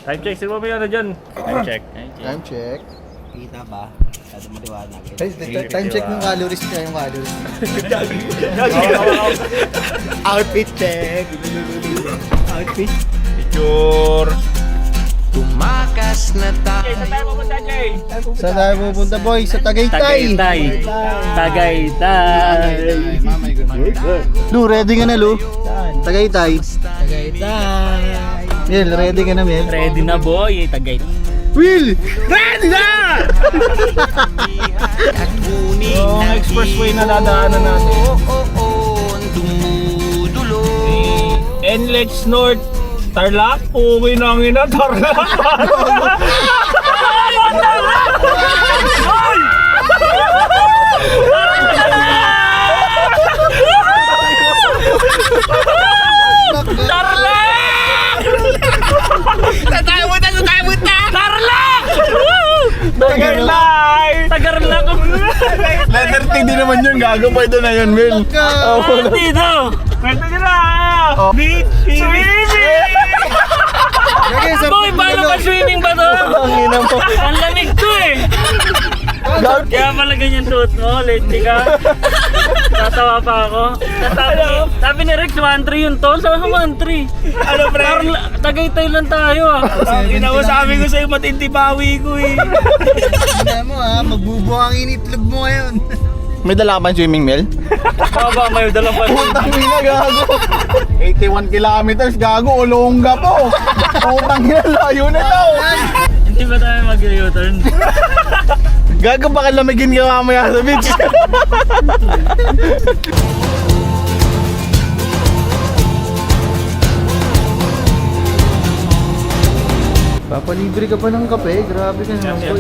Time check, siguro mo yan na dyan. Time check. Time check. Kita ba? Kasi maliwanag. Time check ng calories niya, yung calories. Outfit check. Outfit. Picture. Tumakas na tayo. Saan tayo pupunta, Jay? Saan tayo pupunta, boy? Sa Tagaytay. Tagaytay. Lu, ready ka na, Lu? Tagaytay. Tagaytay. Mel, ready ka na, Mel? Ready na, boy. Tagaytay. Will! Ready na! Yung expressway na dadaanan natin. Dumudulo. NLEX North. Tarlac. Uwi na ang ina. Tarlac. Tagarlak! Letter T din naman yun, gago pa ito na yun, Mel. Dito! Pwede nyo na! Beach! Swimming! Boy, paano ba swimming ba to? Ang lamig to eh! Kaya pala ganyan suot mo, late ka. Tatawa pa ako. Sabi ni Rex, 1-3 yun tol. Sabi ko 1-3. Ano pre? Tagaytay lang tayo ah. Sabi ko sa'yo matindi bawi ko eh. Hindi mo magbubuo ang initlog mo ngayon. May dala ka ba swimming, Mel? Baba, may dalang pa. Putang ina, gago. 81 kilometers, gago, Olongga po. Putang ina, layo na daw. Hindi ba tayo mag-U-turn? Gago, baka lamigin ka mamaya sa beach. Papalibre ka pa ng kape, grabe ka naman po.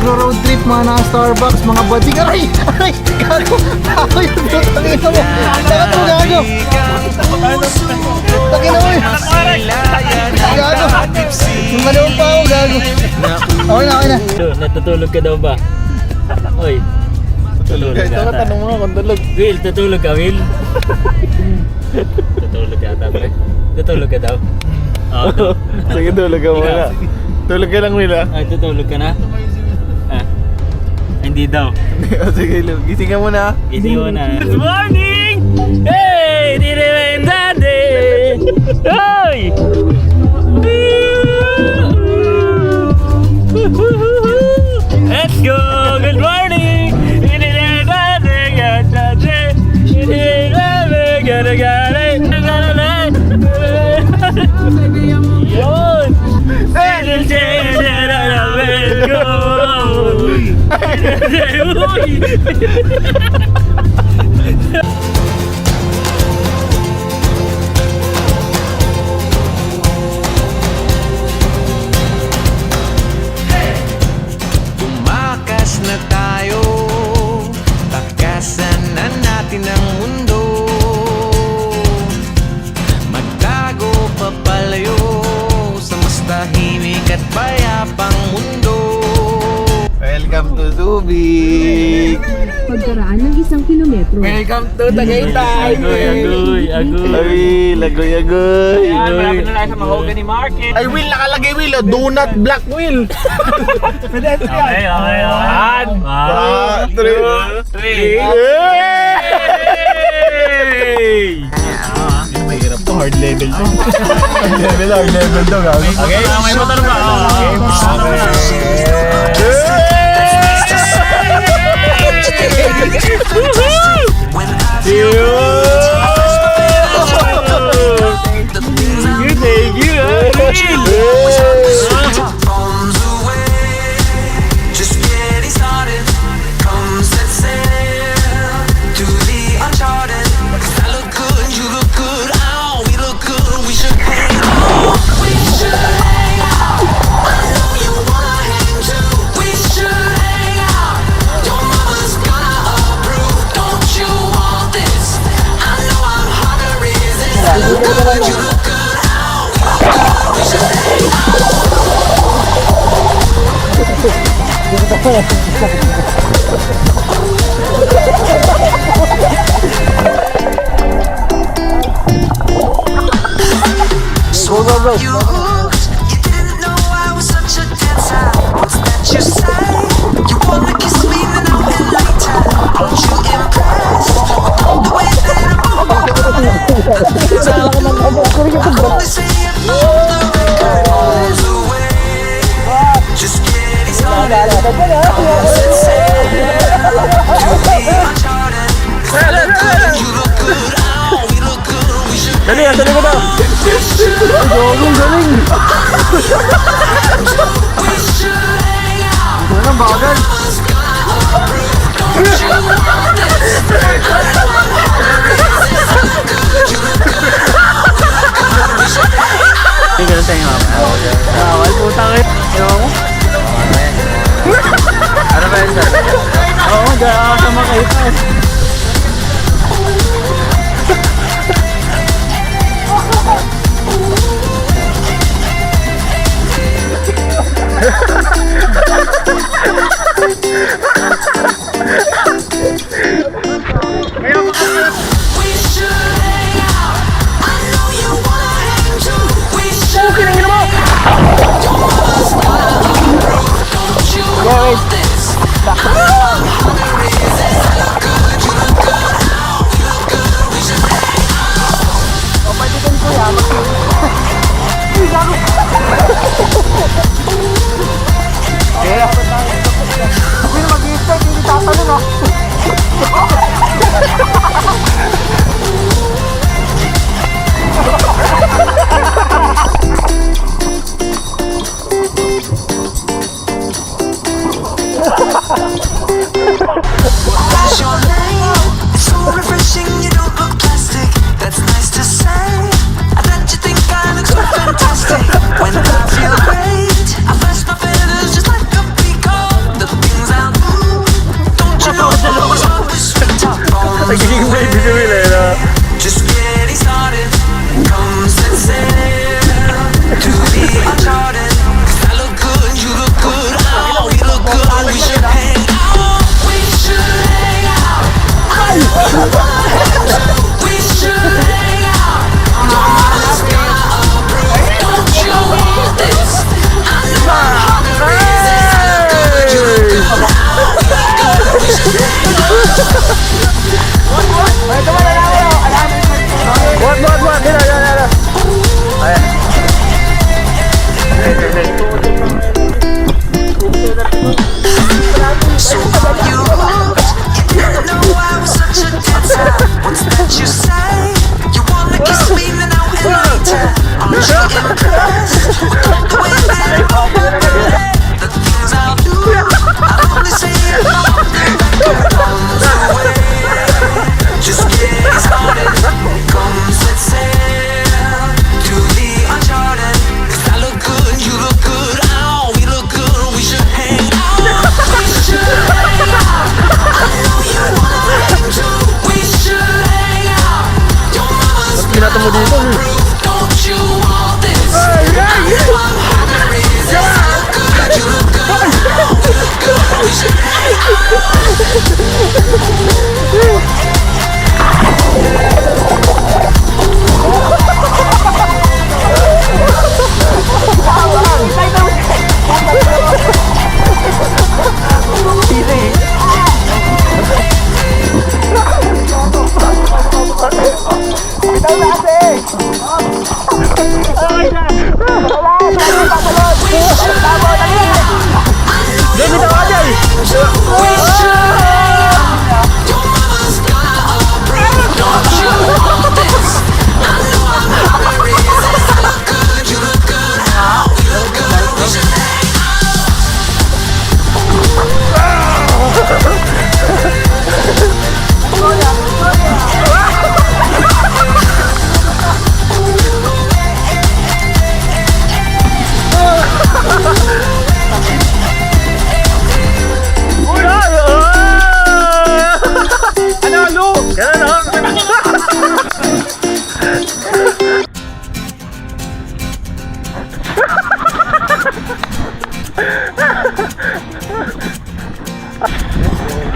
Magro-road trip mga naka Starbucks, mga bading. Aray! Aray! Gago! Gago yung putangin mo! Gago! Gago! Putangin mo yun! Gago! Malawang pa ako, gago! Okay na, okay na! Natutulog ka daw ba? Oy, tutulog ka ata. Tanong mo kung tulog. Will, tutulog ka, Will? Tutulog ka ata, pre. Tutulog ka daw? Oo. Sige, tulog ka muna. Tulog ka lang, Will, ha? Ay, tutulog ka na? Ah, hindi daw. Sige, gising ka muna. Gising mo na. Good morning! Hey! Didi and Daddy! Hey! Let's go! Good morning! Didi and Daddy! Didi and Daddy! Gotta get it! Yun! Let's go! Tumakas na tayo. Takasan na natin ang mundo. Magtago papalayo sa mas tahimik at payapang mundo. Welcome to Subic! Pagkaraan ng 1 kilometro. Welcome to Tagaytay. Agoy! Ay, lagoy, agoy! Ayan, malapit na tayo sa Mahogany Market. Ay, Will, nakalagay, Will. Do not block, Will. Okay. 1, 2, 3. Mahirap to, hard level to. hard level to, gago. Okay, may motor ba? Thank you. Bombs away. Just getting started. Come set sail to the uncharted. 'Cause I look good, you look good. Oh, we look good. We should hang out. We should hang out. I know you wanna hang too. We should hang out. Your mama's gonna approve. Don't you want this? I know I'm hard to resist. I look good, you look good. Oh, we look good. We should hang out. So are you hooked? You didn't know I was such a dancer. What's that you say? You wanna kiss me now and later? Aren't you impressed? The way that I only say it for the record. All the way. Just getting started. Come and sail to the uncharted. 'Cause I look good, you look good. Oh, we look good. We should Dali, dali ko daw. Anong bagal? Hindi ganun tayo mamaya. Bawal, putang eh. Ewan mo. Ano ba yun, sir? Oo, gano'n ka makita eh. We should hang out. I know you wanna hang too. We should hang out. Your mother's got a roof. Don't you want this? I know I'm hard to resist. I look good, you look good. Oh, we look good. We should hang out. Hindi mag-i-start, hindi tatanong ah. What's your name? It's so refreshing, you don't look plastic. That's nice to say. I bet you think I look so fantastic. When I feel great, I flash my feathers just like a peacock. The things I do, don't you know it's always sweet top on the way. Just getting started. Come set sail to the uncharted. 'Cause I look good, you look good. Oh, we look good. We should hang out. We should hang out. I know you wanna hang too. We should hang out. Your mother's got a roof. Don't you want this? I know I'm hard to resist. I look good, you look good. Oh, we look good. We should hang out. So are you hooked? You didn't know I was such a dancer. What's that you say? You wanna kiss me now and later? Aren't you impressed? The way that I operate, the things I'll do, I'll only say it on the record. On the way, just getting started. Come set sail to the uncharted. 'Cause I look good, you look good. Oh, we look good. We should hang out. We should hang out. I know you wanna hang too. We should hang out. Your mama's got a roof. Don't you want this? I know I'm hard to resist. I look good, you look good. Oh, we look good. We should hang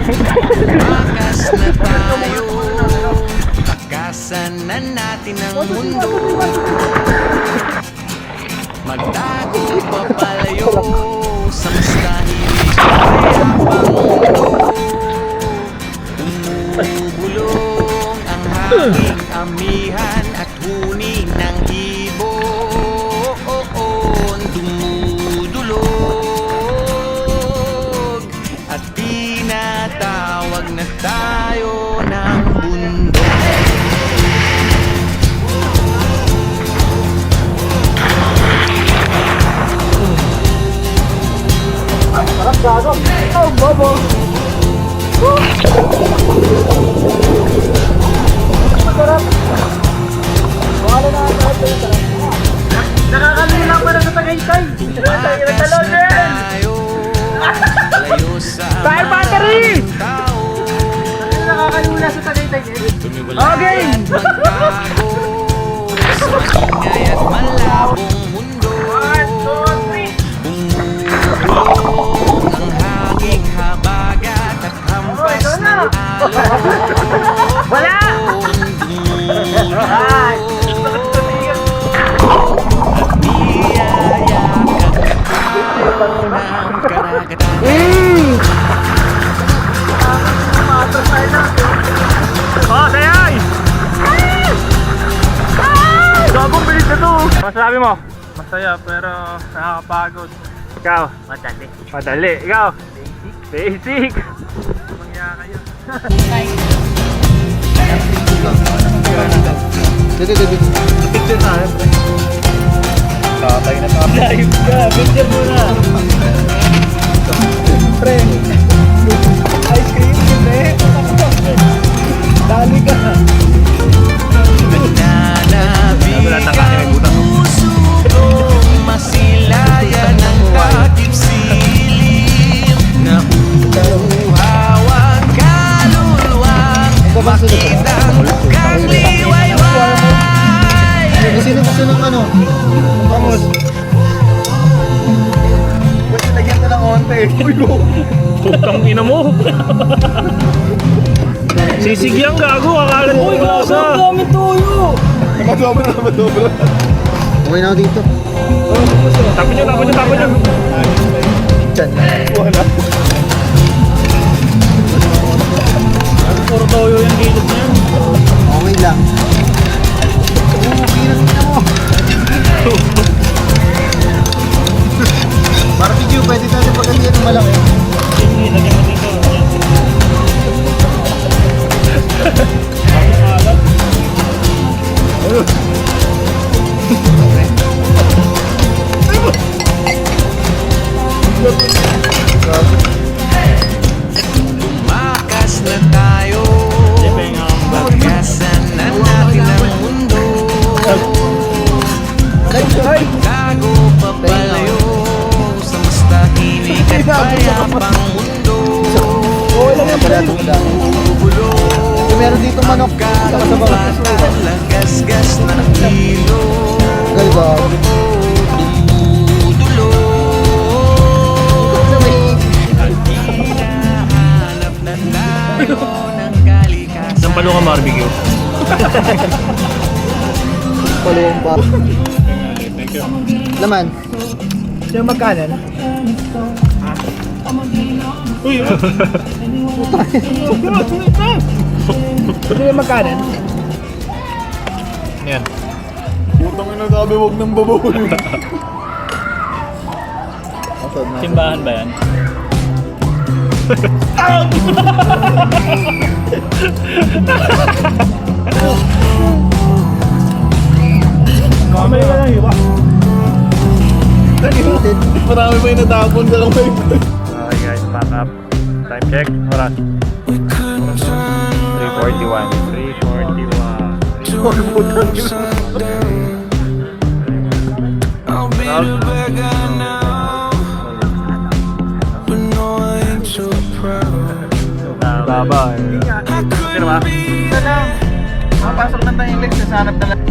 Makas na tayo, takasan na natin ang mundo. Magtago papalayo sa mas tahimik na mayabang mundo. Umubulong ang hanging amihan at huni ng ibon. Dumudulog at tinatawag na tayo ng bundok. Nakakalilang pa na sa Tagaytay. Tumakas na tayo, palayo sa battery! mga tao. Nakakalula sa Tagaytay. Okay! Magbago sa maingay at malabong mundo. Umulong ang hanging habagat at hampas ng alon. Wala! Oh, sayay! Gagong bilis na to. Masabi mo? Masaya pero nakakapagod. Ikaw? Madali. Madali. Ikaw? Basic. Basic. Mangya kayo. Dito. Picture na. Tatay na tayo. Live ka. Picture mo na. Pre. Ice cream, pre. Dali ka. Nananabik ang puso kong masilayan ng takip silim na uhaw ang kaluluwang makitang kang liwayway. Sino gusto ng ano? Vamos. Ba't nilagyan ka ng onte? Uy, go! Putang ina mo. Sisigyan gago. Akala mo iglasa. Namadobra. Okay na ako dito. Tapon nyo. Diyan. Wala. Puro toyo yung gilid na yan. Okay lang. Hirap na mo. Para video, pwede natin pagkatiyan ng malaki. Sige, lagyan mo dito. Tumakas na tayo, pagkasan na natin ang mundo. Tago papalayo sa mas tahimik at mayabang mundo. Bubulong Meron dito manok. Saka sa bawah. at lagas-gas ng kilo. Galba. Hinahanap na tayo ng kalikasan. Sampalo ka barbecue. Paluwang ba? Thank you. Laman. Sino magkanan? Uy! Sino magkanan? Yan. Putang ina sabi, huwag nang babawin. Simbahan ba yan? Kamay ka lang, iba. Marami pa yung natapon sa kamay. Okay guys, pack up. Time check. Oras. 3:41. 3:41. I'll be the bad guy now, but no, I ain't too proud. Baba. Sino ba? Ito lang. Makapasok na tayong legs, nasanap na lang.